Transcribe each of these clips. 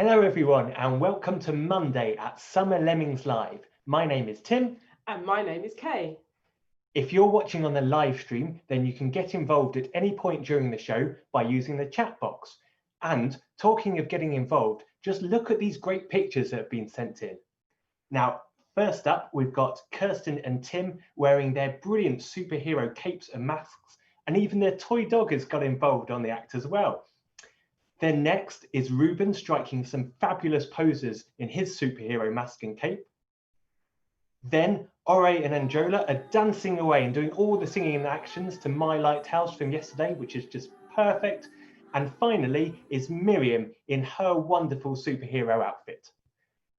Hello everyone and welcome to Monday at Summer Lemmings Live. My name is Tim. And my name is Kay. If you're watching on the live stream, then you can get involved at any point during the show by using the chat box. And talking of getting involved, just look at these great pictures that have been sent in. Now, first up, we've got Kirsten and Tim wearing their brilliant superhero capes and masks, and even their toy dog has got involved on the act as well. Then next is Ruben striking some fabulous poses in his superhero mask and cape. Then Ore and Angela are dancing away and doing all the singing and actions to My Lighthouse from yesterday, which is just perfect. And finally is Miriam in her wonderful superhero outfit.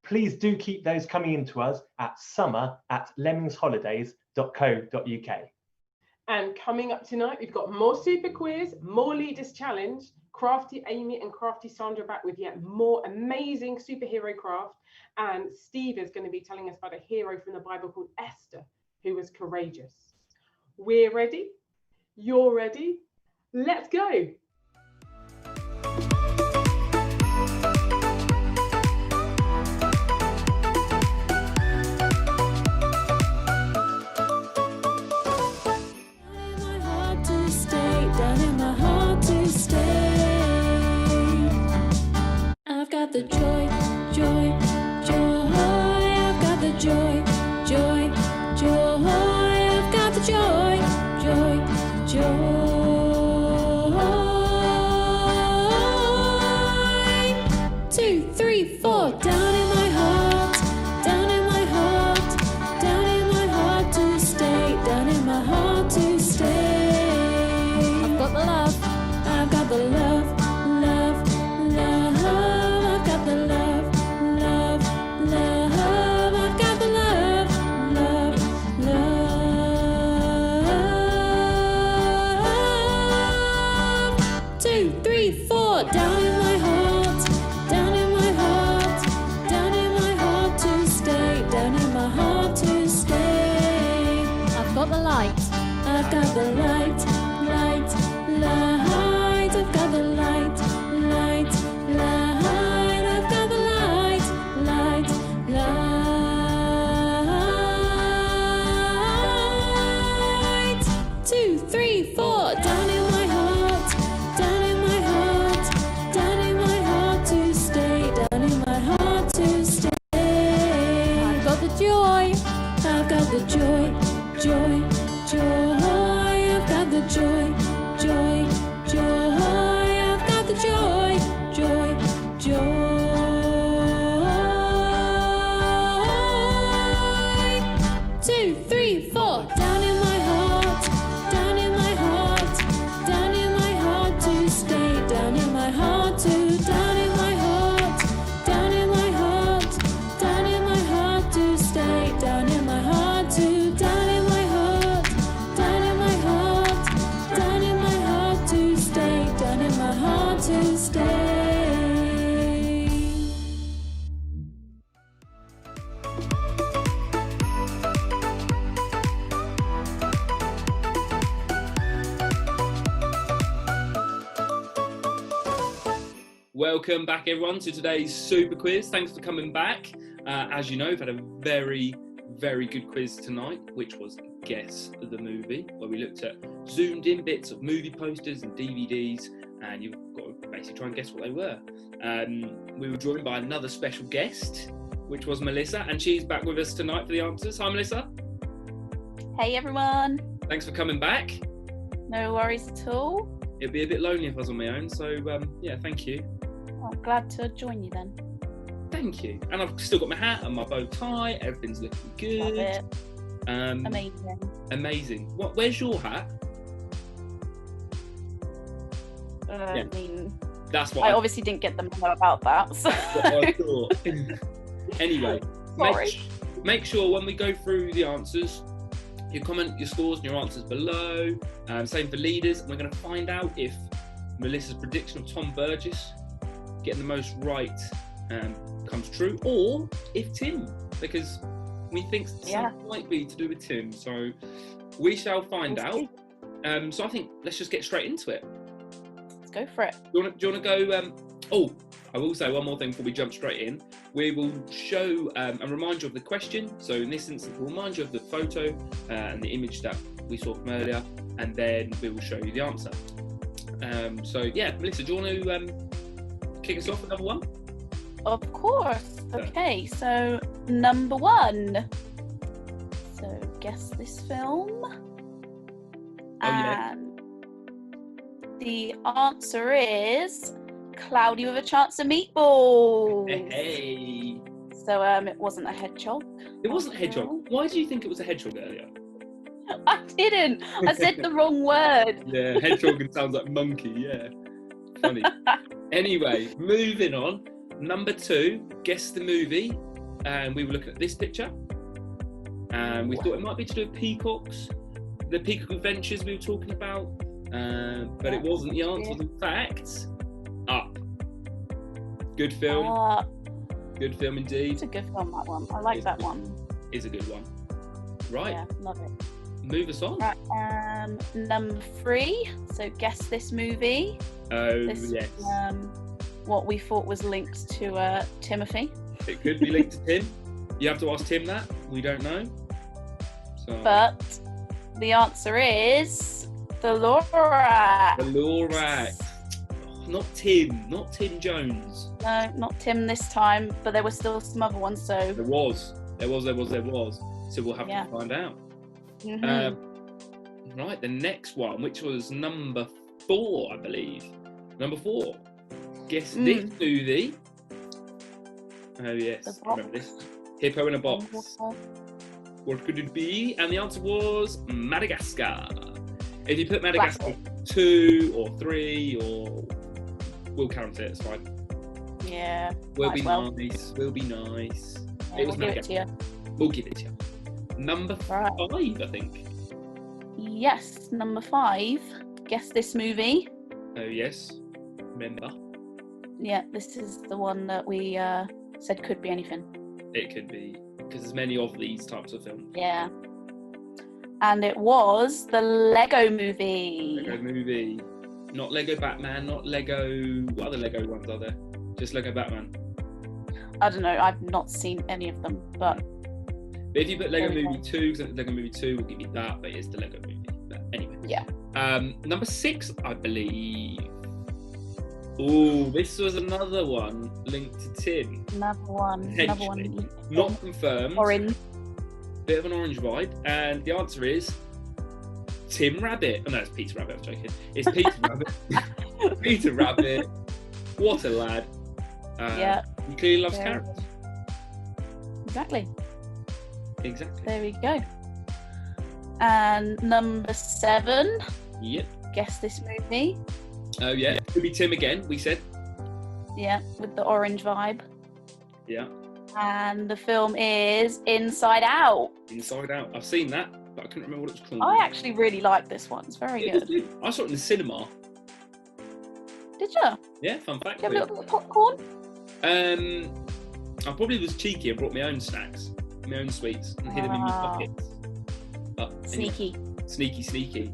Please do keep those coming in to us at summer@lemmingsholidays.co.uk. And coming up tonight, we've got more super quiz, more leaders challenge, Crafty Amy and Crafty Sandra back with yet more amazing superhero craft. And Steve is going to be telling us about a hero from the Bible called Esther, who was courageous. We're ready. You're ready. Let's go. The joy, joy, joy, I've got the joy, joy, joy, I've got the joy, joy, joy. 2, 3, 4, down in my heart, down in my heart, down in my heart to stay, down in my heart to stay. I've got the love, I've got the love, love, love. The love, love, love, I've got the love, love, love. 2, 3, 4, down in my heart, down in my heart, down in my heart to stay, down in my heart to stay. I've got the light, I've got the light, light, light, I've got the light, light, light. 2, 3, 4, down in my heart, down in my heart, down in my heart to stay, down in my heart to stay. I've got the joy, I've got the joy, joy, joy, I've got the joy, joy, joy, I've got the joy, joy, joy. 2, 3, 4, down in my heart, down in my heart, down in my heart to stay, down in my heart to, down in my heart, down in my heart, down in my heart to stay, down in my heart to, down in my heart, down in my heart, down in my heart to stay, down in my heart to stay. Welcome back everyone to today's super quiz. Thanks for coming back. As you know, we've had a very, very good quiz tonight, which was Guess the Movie, where we looked at zoomed in bits of movie posters and DVDs, and you've got to basically try and guess what they were. We were joined by another special guest, which was Melissa, and she's back with us tonight for the answers. Hi Melissa. Hey everyone. Thanks for coming back. No worries at all. It'd be a bit lonely if I was on my own, so yeah, thank you. I'm glad to join you then. Thank you. And I've still got my hat and my bow tie. Everything's looking good. Love it. Amazing. Amazing. Where's your hat? I mean, that's what I obviously didn't get them to know about that. So. That's what I thought. Anyway, Sorry. Make sure when we go through the answers, you comment your scores and your answers below. Same for leaders. And we're going to find out if Melissa's prediction of Tom Burgess getting the most right comes true, or if Tim, because we think something might be to do with Tim. So we shall find out. So I think let's just get straight into it. Let's go for it. Do you want to go Oh, I will say one more thing before we jump straight in. We will show and remind you of the question. So in this instance, we'll remind you of the photo and the image that we saw from earlier, and then we will show you the answer. So yeah, Melissa, do you want to kick us off with number one? Of course. Okay, so number one. So guess this film. Oh, yeah. And the answer is Cloudy with a Chance of Meatballs. Hey. So it wasn't a hedgehog. It wasn't a hedgehog. all. Why do you think it was a hedgehog earlier? I didn't. I said the wrong word. Yeah, hedgehog sounds like monkey, yeah. Funny. Anyway, moving on. Number two, guess the movie. And we were looking at this picture. And we thought it might be to do with peacocks. The peacock adventures we were talking about. But it wasn't. The answer was, in fact, Up. Good film. Good film indeed. It's a good film, that one. I like that one. Is a good one. Right. Yeah, love it. Move us on. Right, number three. So guess this movie. Oh, This yes. what we thought was linked to Timothy. It could be linked to Tim. You have to ask Tim that. We don't know. So. But the answer is the Lorax. The Lorax. Not Tim Jones. No, not Tim this time, but there were still some other ones, so... There was. So we'll have to find out. Mm-hmm. Right, the next one, which was number 4, I believe. Number 4. Guess this movie. Oh, yes. I remember this. Hippo in a box. What could it be? And the answer was Madagascar. If you put Madagascar 2 or 3 or... We'll count it, it's fine. Yeah. We'll be nice. Yeah, It was we'll give it to you. We'll give it to you. Number 5, I think. Yes, number 5. Guess this movie. Oh, yes. Remember. Yeah, this is the one that we said could be anything. It could be, because there's many of these types of films. Yeah. And it was the Lego Movie. Lego Movie. Not Lego Batman, not Lego... What other Lego ones are there? Just Lego Batman. I don't know, I've not seen any of them, but... But if you put Lego Movie 2, because Lego Movie 2 will give you that, but it's the Lego Movie. But anyway. Yeah. Number 6, I believe. Oh, this was another one linked to Tim. Another one. Not confirmed. Orange. Bit of an orange vibe. And the answer is Tim Rabbit. Oh no, it's Peter Rabbit, I'm joking. It's Peter Rabbit. Peter Rabbit. What a lad. Yeah. He clearly loves carrots. Exactly. Exactly. There we go. And number 7. Yep. Guess this movie. Oh yeah. Could be Tim again, we said. Yeah, with the orange vibe. Yeah. And the film is Inside Out. Inside Out. I've seen that, but I couldn't remember what it was called. I actually really like this one. It's very good. I saw it in the cinema. Did you? Yeah, fun fact. Did you have a little bit of popcorn? I probably was cheeky and brought my own snacks, my own sweets, and hid them in my pockets. But anyway, sneaky.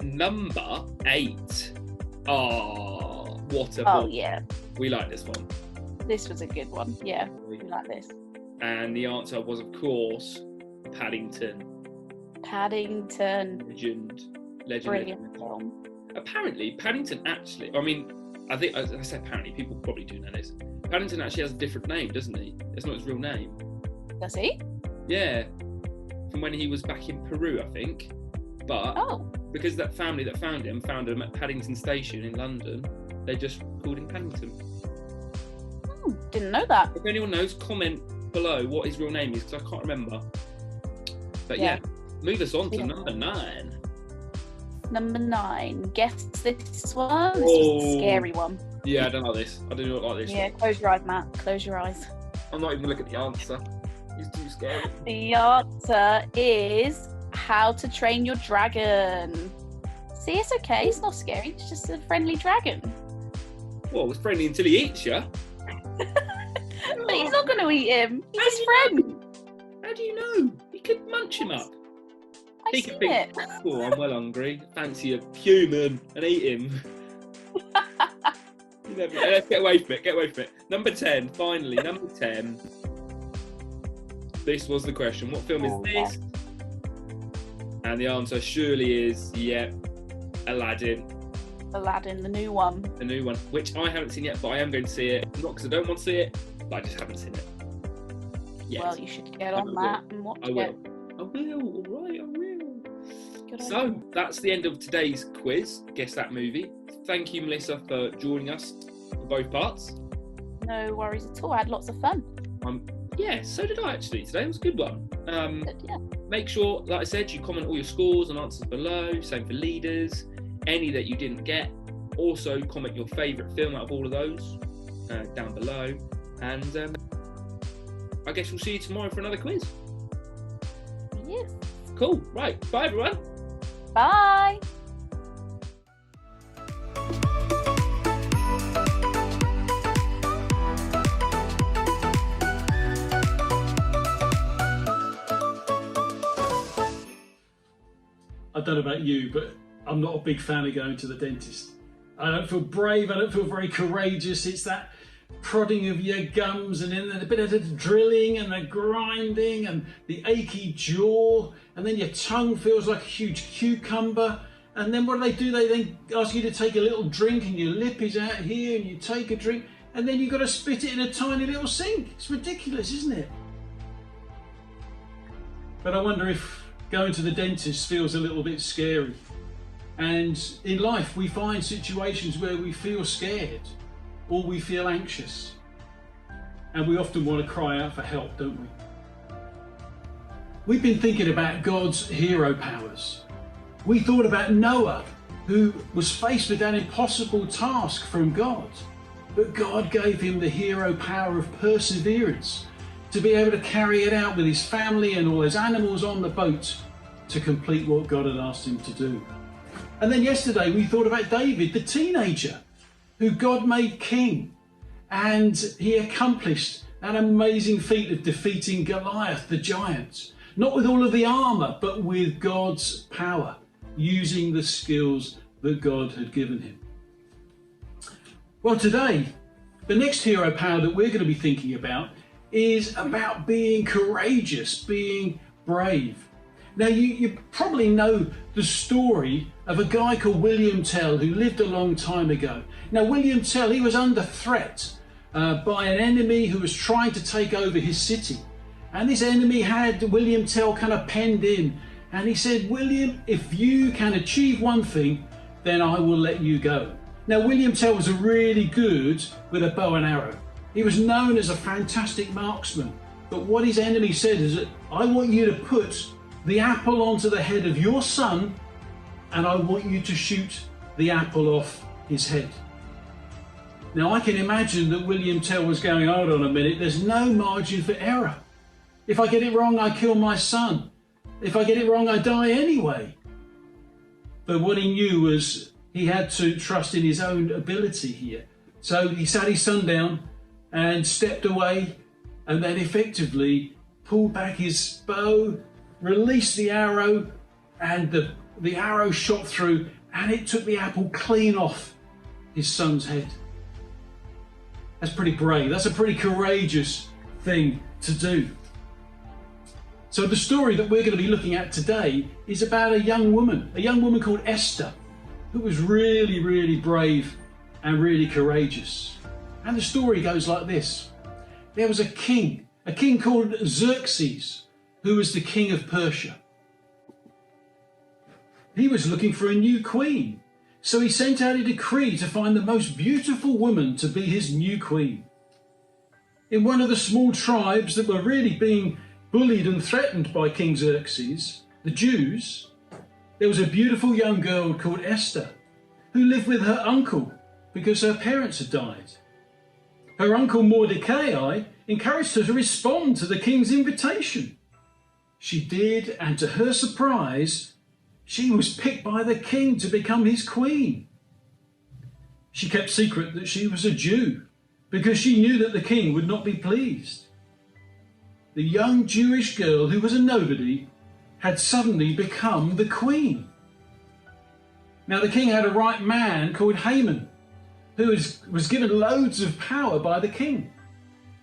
Number 8. Oh, what a ball. Yeah. We like this one. This was a good one. Yeah, we like this. And the answer was, of course, Paddington. Legend. Brilliant film. Apparently, Paddington actually, I mean, I think, as I say apparently, people probably do know this. Paddington actually has a different name, doesn't he? It's not his real name. Does he? Yeah. From when he was back in Peru, I think. But because that family that found him at Paddington Station in London, they just called him Paddington. Didn't know that. If anyone knows, comment below what his real name is, because I can't remember. But yeah, move us on to number 9. Number 9. Guess this one. This was a scary one. Yeah, I don't like this. I do not like this. Yeah, close your eyes, Matt. Close your eyes. I'm not even looking at the answer. It's too scary. The answer is How to Train Your Dragon. See, it's okay. It's not scary. It's just a friendly dragon. Well, it's friendly until he eats you. But he's not going to eat him. He's his friend. How do you know? He could munch him up. I've seen it. Oh, I'm well hungry. Fancy a human and eat him. Let's get away from it. Number 10, finally, number 10. This was the question. What film is this? And the answer surely is, Aladdin. Aladdin, the new one. The new one, which I haven't seen yet, but I am going to see it. Not because I don't want to see it, but I just haven't seen it yet. Well, you should get on that and watch it. I will. All right, I will. Good So, idea. that's the end of today's quiz. Guess that movie. Thank you, Melissa, for joining us for both parts. No worries at all. I had lots of fun. Yeah, so did I actually today. It was a good one. Good, yeah. Make sure, like I said, you comment all your scores and answers below. Same for leaders. Any that you didn't get. Also, comment your favourite film out of all of those down below. And I guess we'll see you tomorrow for another quiz. Yes. Cool. Right. Bye, everyone. Bye. I don't know about you, but I'm not a big fan of going to the dentist. I don't feel brave, I don't feel very courageous. It's that prodding of your gums and then a bit of the drilling and the grinding and the achy jaw, and then your tongue feels like a huge cucumber. And then what do? They then ask you to take a little drink and your lip is out here and you take a drink and then you've got to spit it in a tiny little sink. It's ridiculous, isn't it? But I wonder if going to the dentist feels a little bit scary. And in life we find situations where we feel scared or we feel anxious. And we often want to cry out for help, don't we? We've been thinking about God's hero powers. We thought about Noah, who was faced with that impossible task from God. But God gave him the hero power of perseverance to be able to carry it out with his family and all his animals on the boat to complete what God had asked him to do. And then yesterday we thought about David, the teenager, who God made king. And he accomplished that amazing feat of defeating Goliath, the giant. Not with all of the armour, but with God's power, using the skills that God had given him. Well, today, the next hero power that we're going to be thinking about is about being courageous, being brave. Now, you probably know the story of a guy called William Tell who lived a long time ago. Now, William Tell, he was under threat by an enemy who was trying to take over his city. And this enemy had William Tell kind of penned in. And he said, William, if you can achieve one thing, then I will let you go. Now, William Tell was really good with a bow and arrow. He was known as a fantastic marksman. But what his enemy said is that I want you to put the apple onto the head of your son, and I want you to shoot the apple off his head. Now, I can imagine that William Tell was going, hold on a minute, there's no margin for error. If I get it wrong, I kill my son. If I get it wrong, I die anyway. But what he knew was he had to trust in his own ability here. So he sat his son down and stepped away and then effectively pulled back his bow, released the arrow, and the arrow shot through and it took the apple clean off his son's head. That's pretty brave. That's a pretty courageous thing to do. So the story that we're going to be looking at today is about a young woman called Esther, who was really, really brave and really courageous. And the story goes like this. There was a king called Xerxes, who was the king of Persia. He was looking for a new queen, so he sent out a decree to find the most beautiful woman to be his new queen. In one of the small tribes that were really being bullied and threatened by King Xerxes, the Jews, there was a beautiful young girl called Esther who lived with her uncle because her parents had died. Her uncle Mordecai encouraged her to respond to the king's invitation. She did, and to her surprise, she was picked by the king to become his queen. She kept secret that she was a Jew because she knew that the king would not be pleased. The young Jewish girl who was a nobody had suddenly become the queen. Now the king had a right man called Haman, who was given loads of power by the king.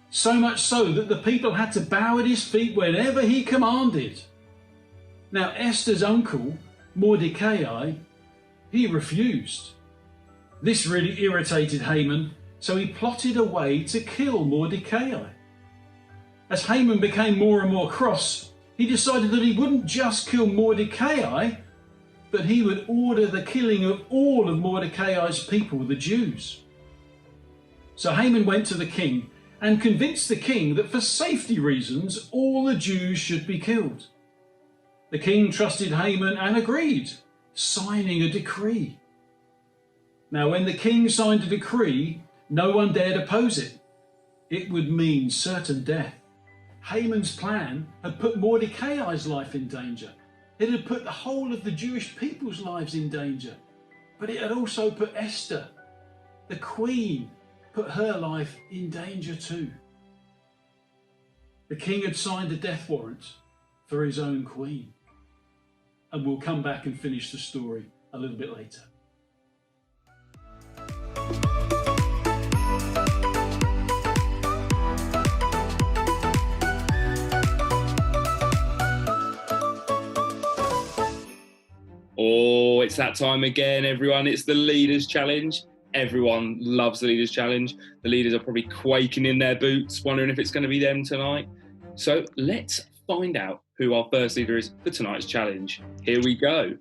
So much so that the people had to bow at his feet whenever he commanded. Now Esther's uncle, Mordecai, he refused. This really irritated Haman, so he plotted a way to kill Mordecai. As Haman became more and more cross, he decided that he wouldn't just kill Mordecai, but he would order the killing of all of Mordecai's people, the Jews. So Haman went to the king and convinced the king that for safety reasons, all the Jews should be killed. The king trusted Haman and agreed, signing a decree. Now, when the king signed a decree, no one dared oppose it. It would mean certain death. Haman's plan had put Mordecai's life in danger. It had put the whole of the Jewish people's lives in danger. But it had also put Esther, the queen, put her life in danger too. The king had signed a death warrant for his own queen. And we'll come back and finish the story a little bit later. Oh, it's that time again, everyone. It's the Leaders Challenge. Everyone loves the Leaders Challenge. The leaders are probably quaking in their boots, wondering if it's going to be them tonight. So let's find out who our first leader is for tonight's challenge. Here we go.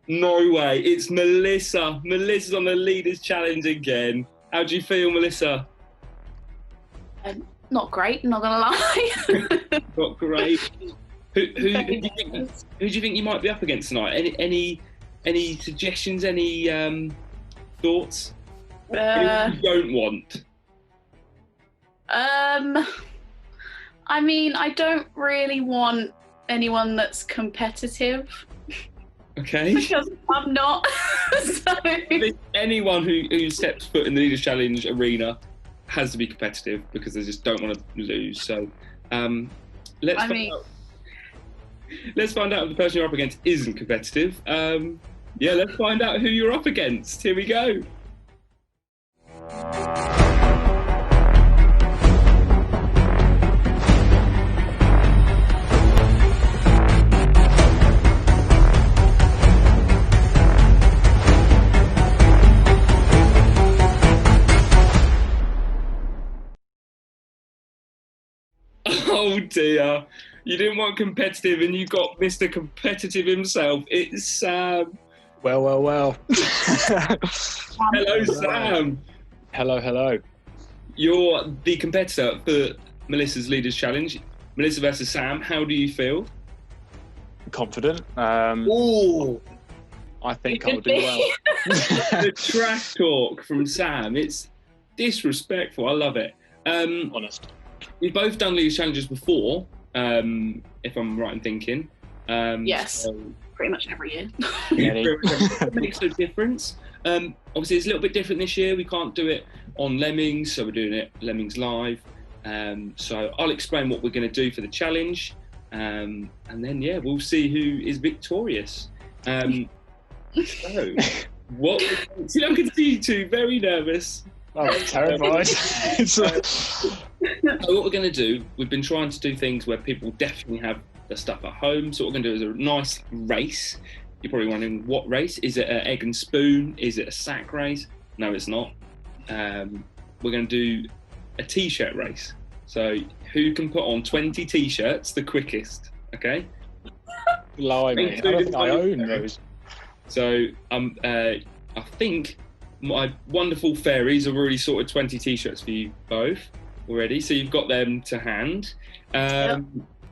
No way, it's Melissa. Melissa's on the Leaders Challenge again. How do you feel, Melissa? Not great, not gonna lie. Not great. Who do you think you might be up against tonight? Any suggestions? Any thoughts? Who you don't want? I mean, I don't really want anyone that's competitive. Okay. Because I'm not. So. I think anyone who steps foot in the Leaders Challenge arena has to be competitive because they just don't want to lose. So let's find out if the person you're up against isn't competitive. Let's find out who you're up against. Here we go. Oh dear, you didn't want competitive and you got Mr. Competitive himself. It's Sam. Well. Hello, Sam. Hello. You're the competitor for Melissa's Leaders Challenge. Melissa versus Sam, how do you feel? Confident. Ooh. I think I'll do well. The trash talk from Sam, it's disrespectful. I love it. Honest. We've both done Leaders Challenges before, if I'm right in thinking. Yes, pretty much every year. It makes no difference. Obviously, it's a little bit different this year. We can't do it on Lemmings, so we're doing it Lemmings live. So I'll explain what we're going to do for the challenge, and then we'll see who is victorious. So, what? See, I can see you two very nervous. I'm terrified. So what we're going to do, we've been trying to do things where people definitely have the stuff at home. So what we're going to do is a nice race. You're probably wondering, what race? Is it an egg and spoon? Is it a sack race? No, it's not. We're going to do a t-shirt race. So who can put on 20 t-shirts the quickest? Okay. Blimey, I don't think I own those. So I think my wonderful fairies have already sorted 20 t-shirts for you both already, so you've got them to hand.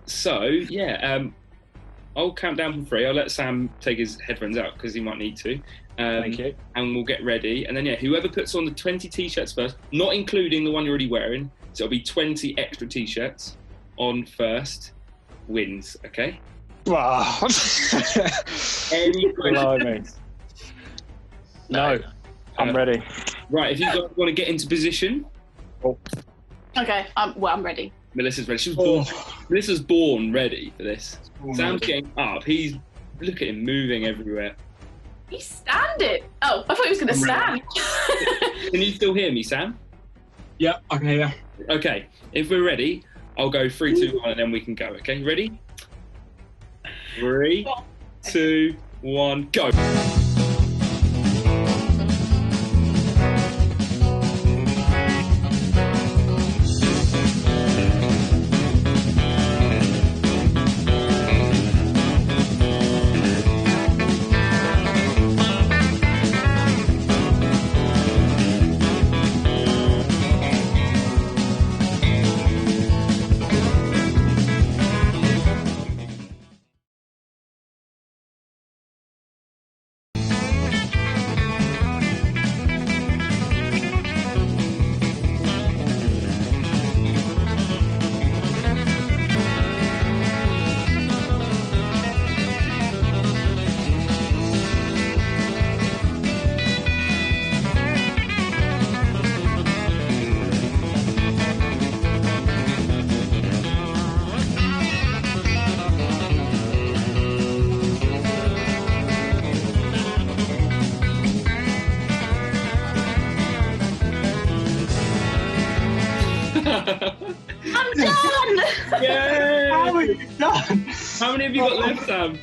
So I'll count down from 3. I'll let Sam take his headphones out because he might need to. Thank you. And we'll get ready, and then whoever puts on the 20 t-shirts first, not including the one you're already wearing, so it'll be 20 extra t-shirts on first, wins. Okay. Ah. Any Blimey. questions? No, I'm ready. Right, if you guys want to get into position, Okay, I'm ready. Melissa's ready. She was born. Melissa's born ready for this. Sam's ready. getting up. Look at him moving everywhere. He's standing. Oh, I thought he was going to stand. Can you still hear me, Sam? Yep, I can hear. Okay, if we're ready, I'll go 3, 2, 1, and then we can go. Okay, ready? 3, 2, 1, go. I'm done! Yay! How are you done? How many have you got left, Sam?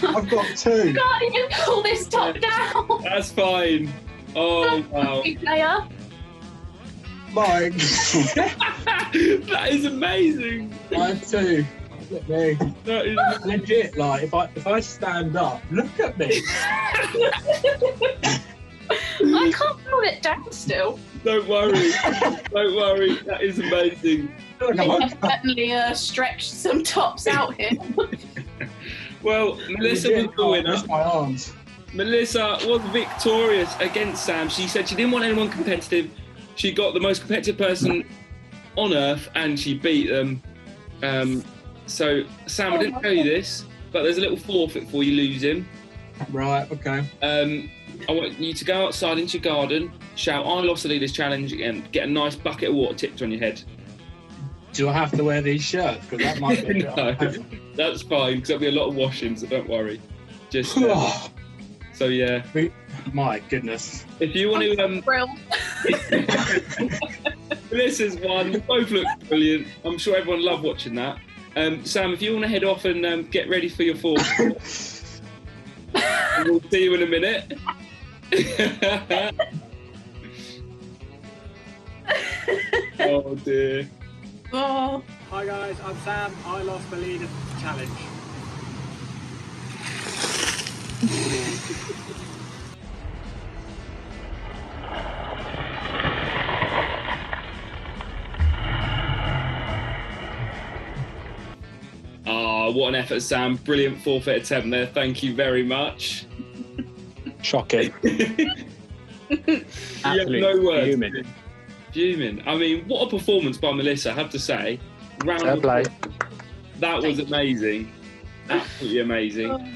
I've got 2. I can't even pull this top down. That's fine. Oh, wow. Player. Mike. That is amazing. I have 2. Look at me. That is... Legit, like, if I stand up, look at me. I can't pull it down still. Don't worry. Don't worry. That is amazing. Look, I I'm have certainly stretched some tops out here. Well, Melissa was legit, the winner. that's my arms. Melissa was victorious against Sam. She said she didn't want anyone competitive. She got the most competitive person on earth and she beat them. So, Sam, I didn't tell you this, but there's a little forfeit for you losing. Right, okay. I want you to go outside into your garden, shout, "I lost the Leaders Challenge," and get a nice bucket of water tipped on your head. Do I have to wear these shirts? Because that might be No, that's fine, because there'll be a lot of washing, so don't worry. Just, so yeah. My goodness. If you want to... Thrilled. Melissa's won. Both look brilliant. I'm sure everyone loved watching that. Sam, if you want to head off and get ready for your fork, we'll see you in a minute. Oh dear. Oh. Hi guys, I'm Sam. I lost the Leaders Challenge. What an effort, Sam. Brilliant forfeit attempt there. Thank you very much. Shocking. You have no words. Fuming. I mean, what a performance by Melissa, I have to say. Round Fair play. That was amazing. Absolutely amazing.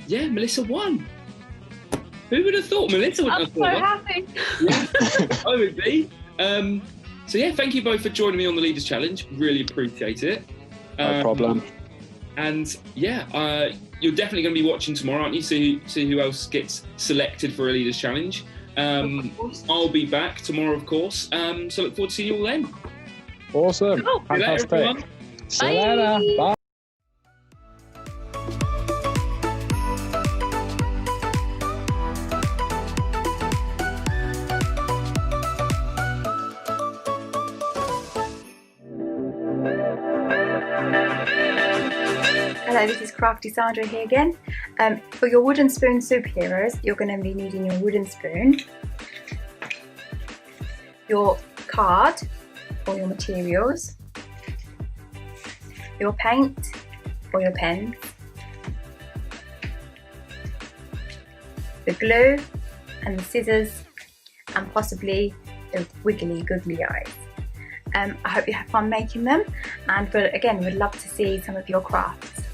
Yeah, Melissa won. Who would have thought Melissa would I'm have so thought happy. that? I would be. So yeah, thank you both for joining me on the Leaders Challenge. Really appreciate it. No problem. And yeah, you're definitely going to be watching tomorrow, aren't you? See who else gets selected for a Leaders Challenge. I'll be back tomorrow, of course. So look forward to seeing you all then. Awesome. Cool. See you later, Fantastic. everyone. See you later. Bye. Hello, this is Crafty Sandra here again. For your wooden spoon superheroes, you're going to be needing your wooden spoon, your card or your materials, your paint or your pens, the glue and the scissors, and possibly the wiggly googly eyes. I hope you have fun making them, and again, we'd love to see some of your crafts.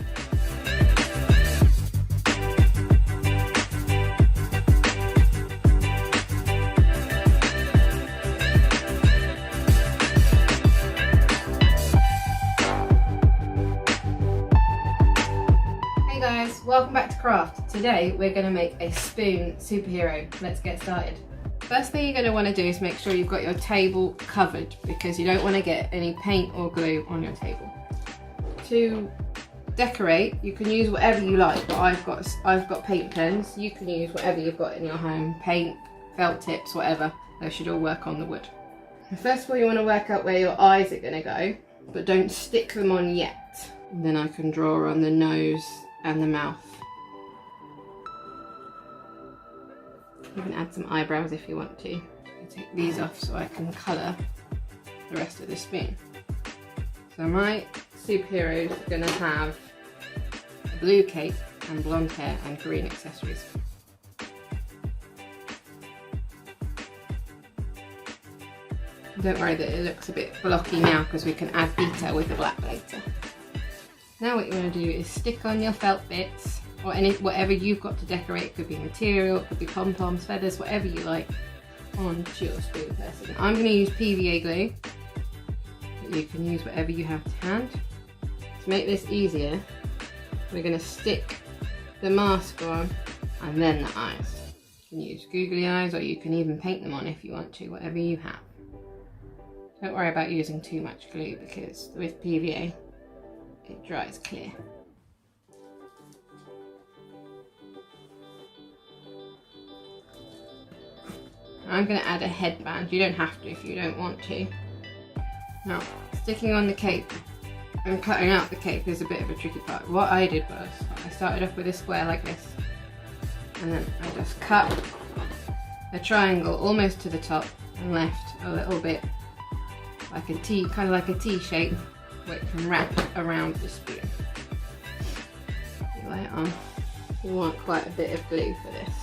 guys, welcome back to Craft. Today we're going to make a spoon superhero. Let's get started. First thing you're going to want to do is make sure you've got your table covered because you don't want to get any paint or glue on your table. To decorate, you can use whatever you like, but I've got paint pens. You can use whatever you've got in your home, paint, felt tips, whatever. They should all work on the wood. First of all, you want to work out where your eyes are going to go, but don't stick them on yet. And then I can draw on the nose and the mouth. You can add some eyebrows if you want to. I'll take these off so I can colour the rest of the spoon. So my superheroes are going to have a blue cape and blonde hair and green accessories. Don't worry that it looks a bit blocky now because we can add detail with the black later. Now what you want to do is stick on your felt bits or whatever you've got to decorate. It could be material, it could be pom-poms, feathers, whatever you like onto your spoon person. I'm going to use PVA glue, but you can use whatever you have to hand. To make this easier, we're going to stick the mask on and then the eyes. You can use googly eyes or you can even paint them on if you want to, whatever you have. Don't worry about using too much glue because with PVA it dries clear. I'm going to add a headband. You don't have to if you don't want to. Now, sticking on the cape and cutting out the cape is a bit of a tricky part. What I did was I started off with a square like this and then I just cut a triangle almost to the top and left a little bit like a T, kind of like a T shape, where it can wrap around the spoon. You lay it on. You want quite a bit of glue for this.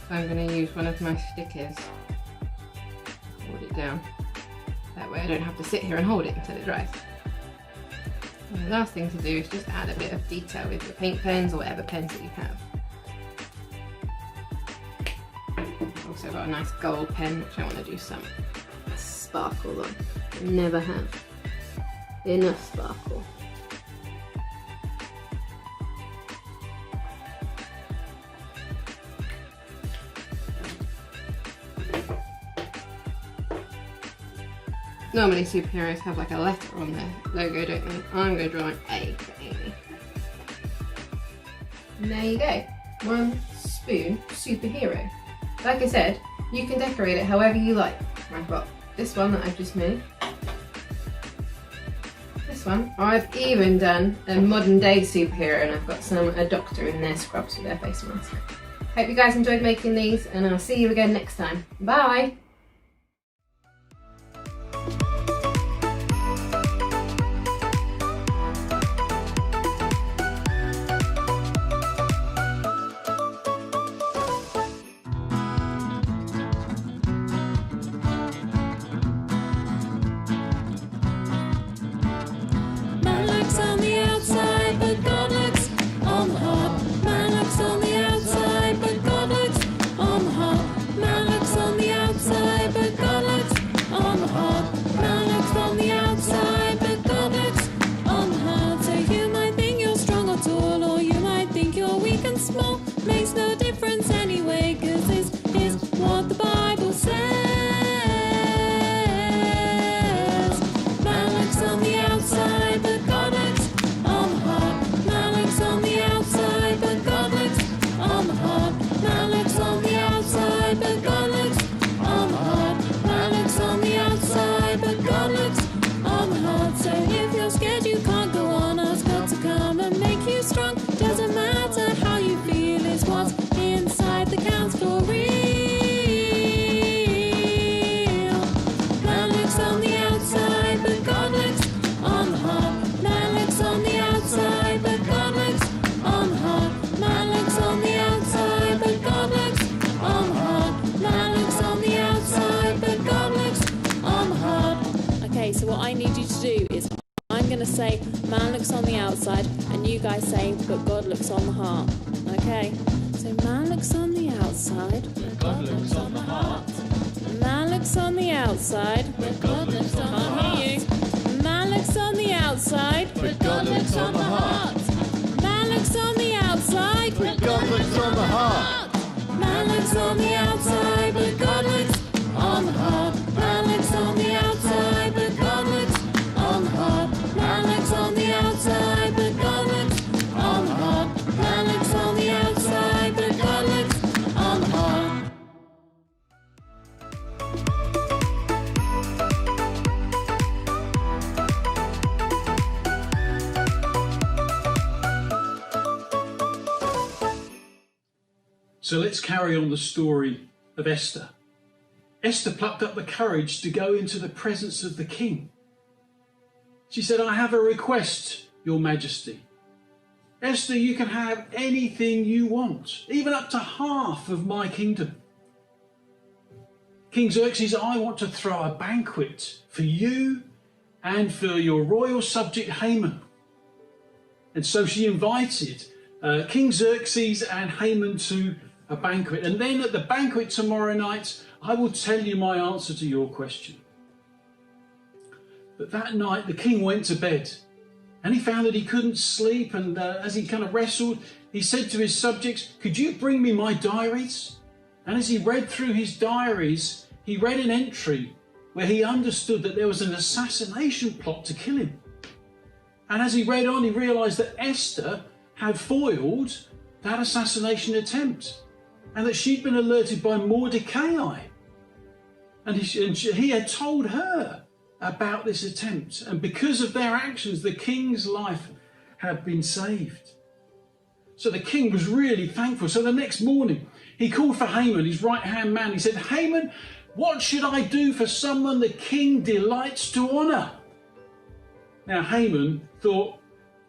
So I'm going to use one of my stickers to hold it down. That way I don't have to sit here and hold it until it dries. And the last thing to do is just add a bit of detail with your paint pens or whatever pens that you have. Also got a nice gold pen which I want to do some sparkle on. I never have enough sparkle. Normally superheroes have like a letter on their logo, don't they? I'm going to draw an A for Amy. And there you go. One spoon superhero. Like I said, you can decorate it however you like. I've got this one that I've just made. This one. I've even done a modern day superhero and I've got a doctor in their scrubs with their face mask. Hope you guys enjoyed making these and I'll see you again next time. Bye! Man looks on the outside, but God looks on the heart. Man looks on the outside, but God looks on the heart. Man looks on the outside, but God looks on the heart. Man looks on the outside, but God looks on the heart. So you might think you're strong or tall, or you might think you're weak and small. Makes no difference anyway, 'cause this is what the Bible says. Man looks on the outside, but God looks on the heart. Man looks on the outside, but God looks on the heart. Man looks on the outside, but God looks on the heart. Man looks on the outside, but God looks on the heart. So if you're scared you can't go on, ask God to come and make you strong. Doesn't matter how you feel, it's what's inside that counts for real. Man looks on the outside, but God looks on the heart. Man looks on the outside, but God looks on the heart. Man looks on the outside, but God looks on the heart. Man looks on the outside, but God looks on the heart. Okay, so what I need you to do is I'm going to say man looks on the outside and you guys say but God looks on the heart. Okay, so man looks on the outside but God looks on the heart. Man looks on the outside but God looks on the heart. outside, but God looks on the heart. Man looks on the outside, but God looks on the heart. Man looks on the outside, but God looks on the heart. Man looks on the outside, but God looks on the heart. Man looks on the outside, but God looks on the heart. Man looks on the outside, but God looks on the heart. So let's carry on the story of Esther. Esther plucked up the courage to go into the presence of the king. She said, I have a request, Your Majesty. Esther, you can have anything you want, even up to half of my kingdom. King Xerxes, I want to throw a banquet for you and for your royal subject Haman. And so she invited King Xerxes and Haman to a banquet. And then at the banquet tomorrow night, I will tell you my answer to your question. But that night, the king went to bed and he found that he couldn't sleep. And as he kind of wrestled, he said to his subjects, could you bring me my diaries? And as he read through his diaries, he read an entry where he understood that there was an assassination plot to kill him. And as he read on, he realized that Esther had foiled that assassination attempt and that she'd been alerted by Mordecai. And he had told her about this attempt. And because of their actions, the king's life had been saved. So the king was really thankful. So the next morning, he called for Haman, his right-hand man. He said, Haman, what should I do for someone the king delights to honour? Now Haman thought,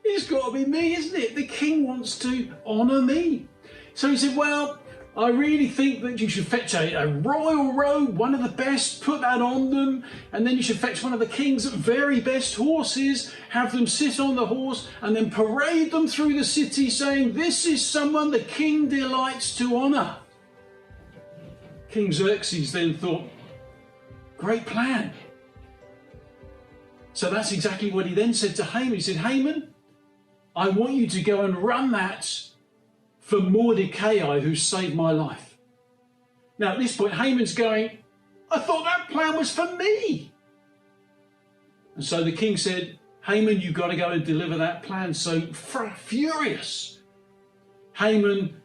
it's got to be me, isn't it? The king wants to honour me. So he said, well, I really think that you should fetch a royal robe, one of the best, put that on them, and then you should fetch one of the king's very best horses, have them sit on the horse, and then parade them through the city saying, this is someone the king delights to honour. King Xerxes then thought, great plan. So that's exactly what he then said to Haman. He said, Haman, I want you to go and run that for Mordecai, who saved my life. Now at this point, Haman's going, I thought that plan was for me. And so the king said, Haman, you've got to go and deliver that plan. So furious, Haman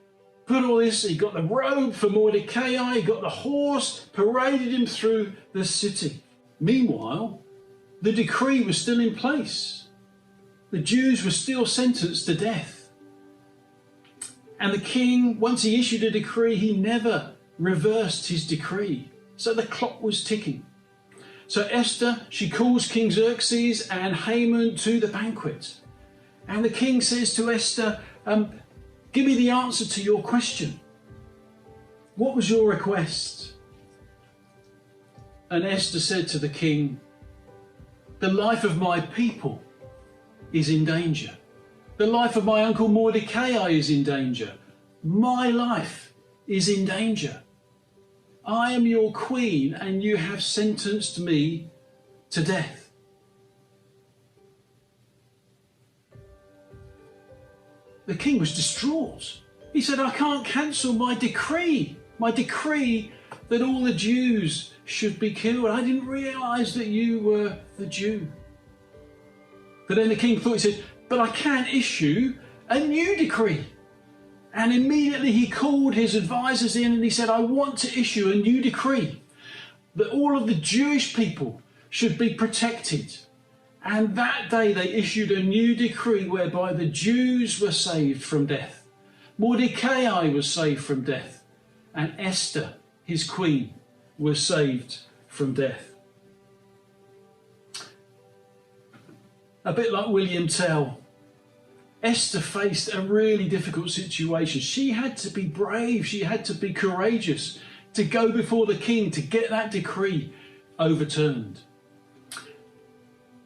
put all this, he got the robe for Mordecai, he got the horse, paraded him through the city. Meanwhile, the decree was still in place. The Jews were still sentenced to death. And the king, once he issued a decree, he never reversed his decree. So the clock was ticking. So Esther, she calls King Xerxes and Haman to the banquet. And the king says to Esther, give me the answer to your question. What was your request? And Esther said to the king, the life of my people is in danger. The life of my uncle Mordecai is in danger. My life is in danger. I am your queen and you have sentenced me to death. The king was distraught. He said, I can't cancel my decree that all the Jews should be killed. I didn't realise that you were the Jew. But then the king thought, he said, but I can issue a new decree. And immediately he called his advisors in and he said, I want to issue a new decree that all of the Jewish people should be protected. And that day they issued a new decree whereby the Jews were saved from death. Mordecai was saved from death. And Esther, his queen, was saved from death. A bit like William Tell, Esther faced a really difficult situation. She had to be brave, she had to be courageous to go before the king to get that decree overturned.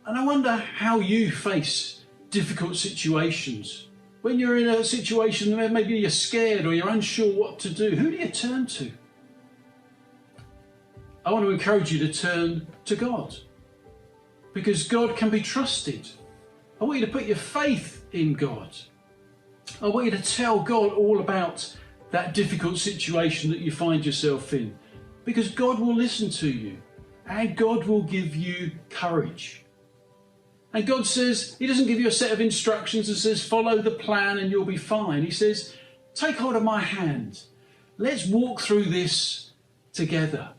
And I wonder how you face difficult situations. When you're in a situation where maybe you're scared or you're unsure what to do, who do you turn to? I want to encourage you to turn to God, because God can be trusted. I want you to put your faith in God. I want you to tell God all about that difficult situation that you find yourself in, because God will listen to you and God will give you courage. And God says, He doesn't give you a set of instructions and says, follow the plan and you'll be fine. He says, take hold of my hand. Let's walk through this together.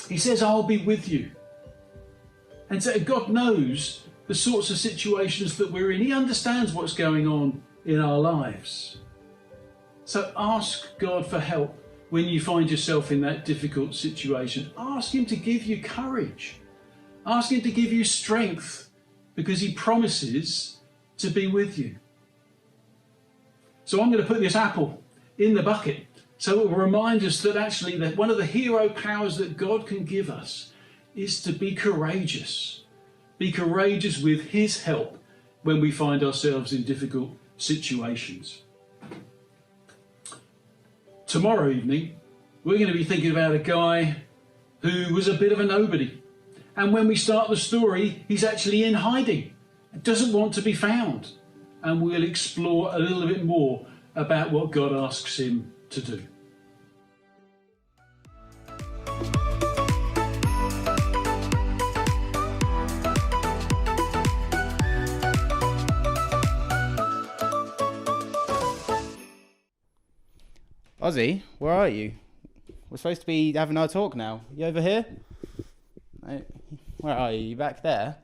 He says, I'll be with you. And so God knows the sorts of situations that we're in. He understands what's going on in our lives. So ask God for help when you find yourself in that difficult situation. Ask Him to give you courage. Ask Him to give you strength, because He promises to be with you. So I'm going to put this apple in the bucket so it will remind us that actually that one of the hero powers that God can give us is to be courageous. Be courageous with His help when we find ourselves in difficult situations. Tomorrow evening, we're going to be thinking about a guy who was a bit of a nobody. And when we start the story, he's actually in hiding, doesn't want to be found. And we'll explore a little bit more about what God asks him to do. Ozzy, where are you? We're supposed to be having our talk now. You over here? Where are you? You back there?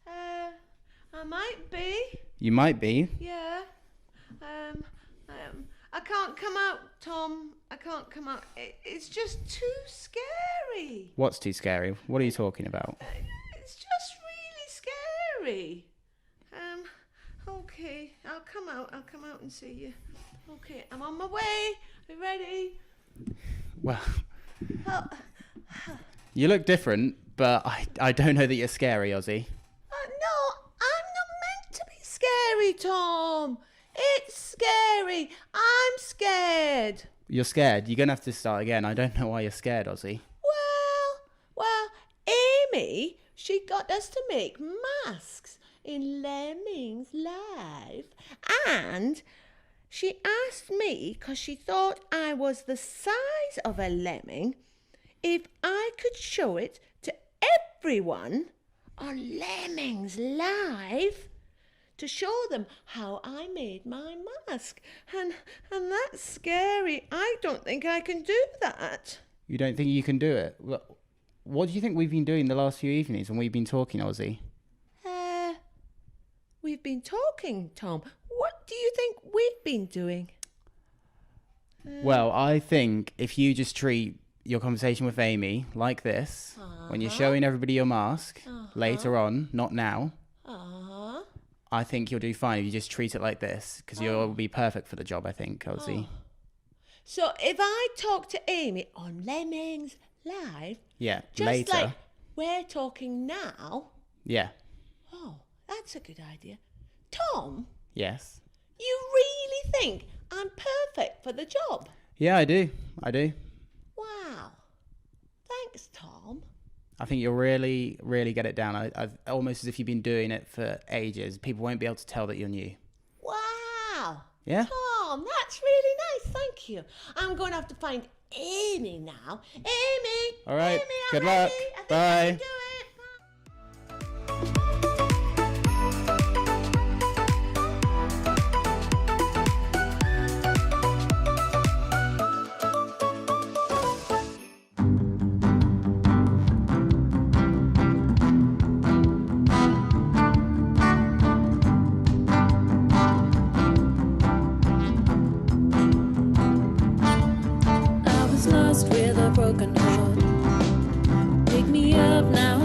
I might be. You might be. Yeah. I can't come out, Tom. I can't come out. It's just too scary. What's too scary? What are you talking about? It's just really scary. Okay, I'll come out and see you. Okay, I'm on my way. Are you ready? Well, you look different, but I don't know that you're scary, Ozzy. No, I'm not meant to be scary, Tom. It's scary. I'm scared. You're scared? You're going to have to start again. I don't know why you're scared, Ozzy. Well, Amy, she got us to make masks in Lemmings Live, and she asked me, because she thought I was the size of a lemming, if I could show it to everyone on Lemmings Live to show them how I made my mask. And that's scary. I don't think I can do that. You don't think you can do it? What do you think we've been doing the last few evenings when we've been talking, Ozzy? We've been talking, Tom. What do you think we've been doing? Well, I think if you just treat your conversation with Amy like this, when you're showing everybody your mask later on, not now, I think you'll do fine if you just treat it like this, because you'll be perfect for the job, I think, Ozzy. So if I talk to Amy on Lemmings Live, Yeah, just later. like we're talking now, Yeah. oh, that's a good idea. Tom, Yes. you really think I'm perfect for the job? Yeah, I do. Wow. Thanks, Tom. I think you'll really, really get it down. I've almost as if you've been doing it for ages. People won't be able to tell that you're new. Wow. Yeah? Tom, that's really nice. Thank you. I'm going to have to find Amy now. Amy. All right. Amy, Good I'm luck. ready. I think Bye. I can do it. I was lost with a broken heart. Pick me up now.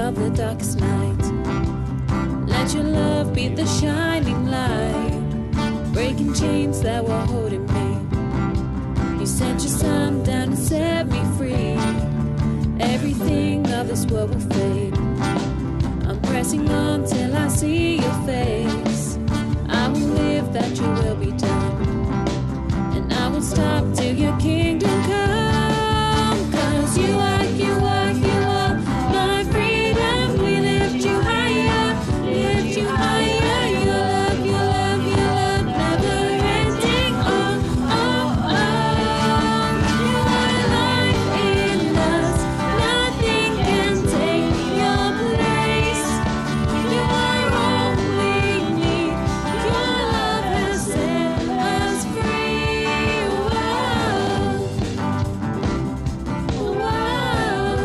of the darkest night. Let your love be the shining light, breaking chains that were holding me. You sent your son down and set me free. Everything of this world will fade. I'm pressing on till I see your face. I will live that your will be done, and I won't stop till your kingdom come. 'Cause you are my freedom. We lift you higher, lift you higher. Your love, your love, your love, never ending. Oh, oh, oh. You are life in us. Nothing can take your place. You are all we need. Your love has set us free. Whoa. Whoa.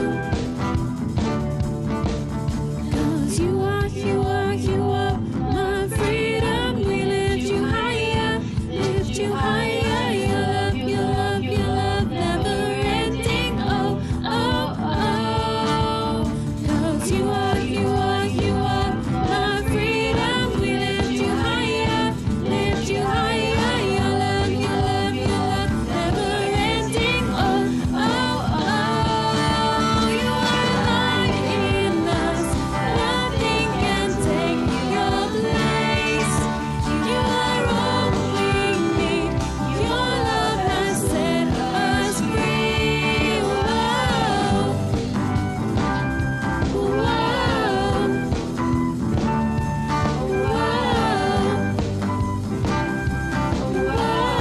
'Cause you are my freedom. We lift you higher, lift you higher. Your love, your love, your love, never ending. Oh, oh, oh. 'Cause you are my freedom. We lift you higher, lift you higher. Your love, your love, your love, never ending. Oh, oh, oh. You are light in us. Nothing can take your place. You are all we need. Your love has set us free. Whoa. Whoa. Whoa. Whoa.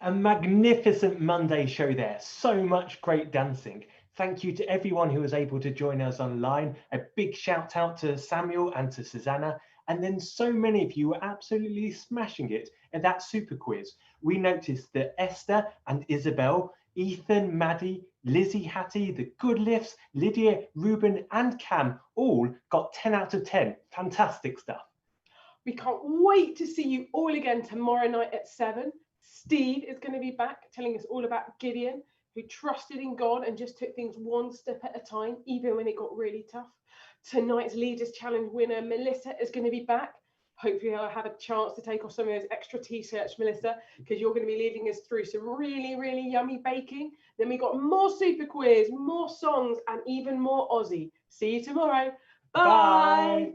A magnificent Monday show there. So much great dancing. Thank you to everyone who was able to join us online. A big shout out to Samuel and to Susanna. And then so many of you were absolutely smashing it at that super quiz. We noticed that Esther and Isabel, Ethan, Maddie, Lizzie, Hattie, the Good Lifts, Lydia, Ruben and Cam all got 10 out of 10. Fantastic stuff. We can't wait to see you all again tomorrow night at 7. Steve is going to be back telling us all about Gideon, who trusted in God and just took things one step at a time, even when it got really tough. Tonight's Leaders Challenge winner, Melissa, is going to be back. Hopefully I'll have a chance to take off some of those extra t-shirts, Melissa, because you're going to be leading us through some really, really yummy baking. Then we got more super quiz, more songs, and even more Aussie. See you tomorrow. Bye. Bye.